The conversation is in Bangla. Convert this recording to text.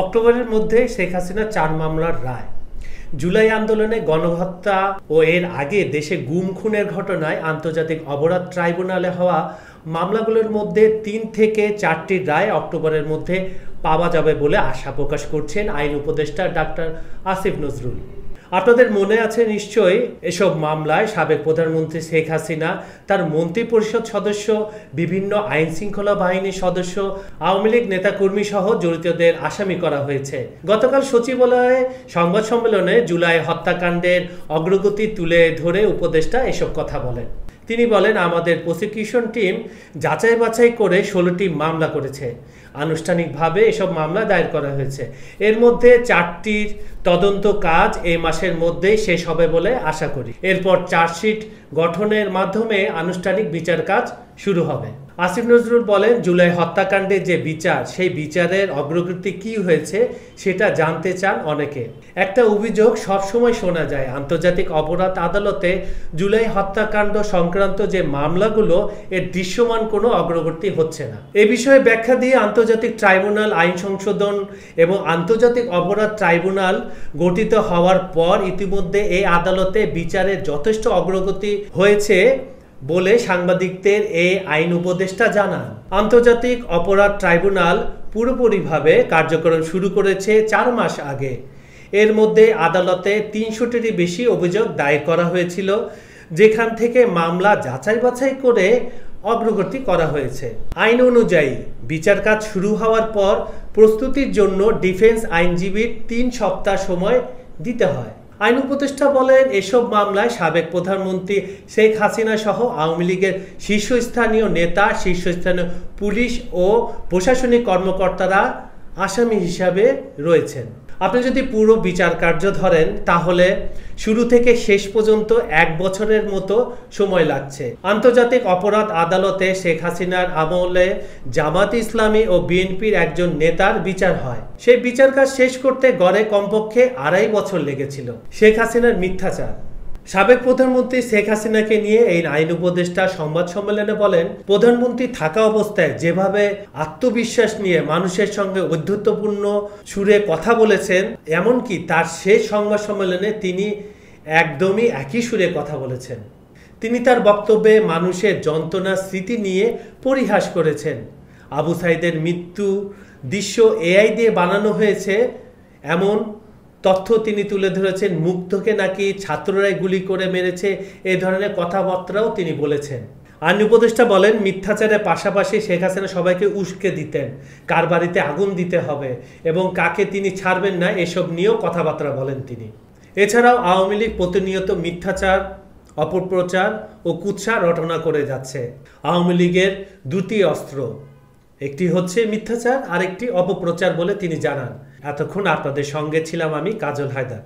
অক্টোবরের মধ্যে শেখ হাসিনা 4 মামলার রায়। জুলাই আন্দোলনে গণহত্যা ও এর আগে দেশে গুম খুনের ঘটনায় আন্তর্জাতিক অপরাধ ট্রাইব্যুনালে হওয়া মামলাগুলোর মধ্যে 3 থেকে 4টি রায় অক্টোবরের মধ্যে পাওয়া যাবে বলে আশা প্রকাশ করছেন আইন উপদেষ্টা ডাক্তার আসিফ নজরুল। আপনাদের মনে আছে নিশ্চয়ই, এসব মামলায় সাবেক প্রধানমন্ত্রী শেখ হাসিনা, তার মন্ত্রিপরিষদ সদস্য, বিভিন্ন আইন শৃঙ্খলা বাহিনীর সদস্য, আওয়ামী লীগ নেতাকর্মী সহ জড়িতদের আসামি করা হয়েছে। গতকাল সচিবালয়ে সংবাদ সম্মেলনে জুলাই হত্যাকাণ্ডের অগ্রগতি তুলে ধরে উপদেষ্টা এসব কথা বলেন। তিনি বলেন, আমাদের প্রসিকিউশন টিম যাচাই বাছাই করে 16টি মামলা করেছে। আনুষ্ঠানিকভাবে এসব মামলা দায়ের করা হয়েছে। এর মধ্যে 4টির তদন্ত কাজ এই মাসের মধ্যেই শেষ হবে বলে আশা করি। এরপর চার্জশিট গঠনের মাধ্যমে আনুষ্ঠানিক বিচার কাজ শুরু হবে। আসিফ নজরুল বলেন, জুলাই হত্যাকাণ্ডে যে বিচার, সেই বিচারের অগ্রগতি কি হয়েছে সেটা জানতে চান অনেকে। একটা অভিযোগ সবসময় শোনা যায়, আন্তর্জাতিক অপরাধ আদালতে জুলাই হত্যাকাণ্ড সংক্রান্ত যে মামলাগুলো, এর দৃশ্যমান কোনো অগ্রগতি হচ্ছে না। এ বিষয়ে ব্যাখ্যা দিয়ে আন্তর্জাতিক ট্রাইব্যুনাল আইন সংশোধন এবং আন্তর্জাতিক অপরাধ ট্রাইব্যুনাল গঠিত হওয়ার পর ইতিমধ্যে এই আদালতে বিচারের যথেষ্ট অগ্রগতি হয়েছে বলে সাংবাদিকদের এই আইন উপদেষ্টা জানান। আন্তর্জাতিক অপরাধ ট্রাইব্যুনাল পুরোপুরিভাবে কার্যক্রম শুরু করেছে 4 মাস আগে। এর মধ্যে আদালতে 300টিরই বেশি অভিযোগ দায়ের করা হয়েছিল, যেখান থেকে মামলা যাচাই বাছাই করে অগ্রগতি করা হয়েছে। আইন অনুযায়ী বিচার কাজ শুরু হওয়ার পর প্রস্তুতির জন্য ডিফেন্স আইনজীবীর 3 সপ্তাহ সময় দিতে হয়। আইন উপদেষ্টা বলেন, এসব মামলায় সাবেক প্রধানমন্ত্রী শেখ হাসিনা সহ আওয়ামী লীগের শীর্ষস্থানীয় নেতা, শীর্ষস্থানীয় পুলিশ ও প্রশাসনিক কর্মকর্তারা আসামি হিসাবে রয়েছেন। আপনি যদি পুরো বিচার কার্য ধরেন, তাহলে শুরু থেকে শেষ পর্যন্ত 1 বছরের মতো সময় লাগছে। আন্তর্জাতিক অপরাধ আদালতে শেখ হাসিনার আমলে জামাত ইসলামী ও বিএনপির একজন নেতার বিচার হয়। সেই বিচার কাজ শেষ করতে গড়ে কমপক্ষে 2.5 বছর লেগেছিল। শেখ হাসিনার মিথ্যাচার। সাবেক প্রধানমন্ত্রী শেখ হাসিনাকে নিয়ে এই আইন উপদেষ্টা সংবাদ সম্মেলনে বলেন, প্রধানমন্ত্রী থাকা অবস্থায় যেভাবে আত্মবিশ্বাস নিয়ে মানুষের সঙ্গে ঔদ্ধত্যপূর্ণ সুরে কথা বলেছেন, এমনকি তার শেষ সংবাদ সম্মেলনে তিনি একদমই একই সুরে কথা বলেছেন। তিনি তার বক্তব্যে মানুষের যন্ত্রণার স্মৃতি নিয়ে পরিহাস করেছেন। আবু সাইদের মৃত্যু দৃশ্য এআই দিয়ে বানানো হয়েছে এমন তথ্য তিনি তুলে ধরেছেন। মুগ্ধকে নাকি ছাত্ররাই গুলি করে মেরেছে, এই ধরনের কথাবার্তাও তিনি বলেছেন। আইন উপদেষ্টা বলেন, মিথ্যাচারের পাশাপাশি শেখ হাসিনা সবাইকে উস্কে দিতেন, কার বাড়িতে আগুন দিতে হবে এবং কাকে তিনি ছাড়বেন না, এসব নিয়েও কথাবার্তা বলেন তিনি। এছাড়াও আওয়ামী লীগ প্রতিনিয়ত মিথ্যাচার, অপপ্রচার ও কুৎসা রটনা করে যাচ্ছে। আওয়ামী লীগের 2টি অস্ত্র, একটি হচ্ছে মিথ্যাচার, আরেকটি অপপ্রচার বলে তিনি জানান। এতক্ষণ আপনাদের সঙ্গে ছিলাম আমি, কাজল হায়দার।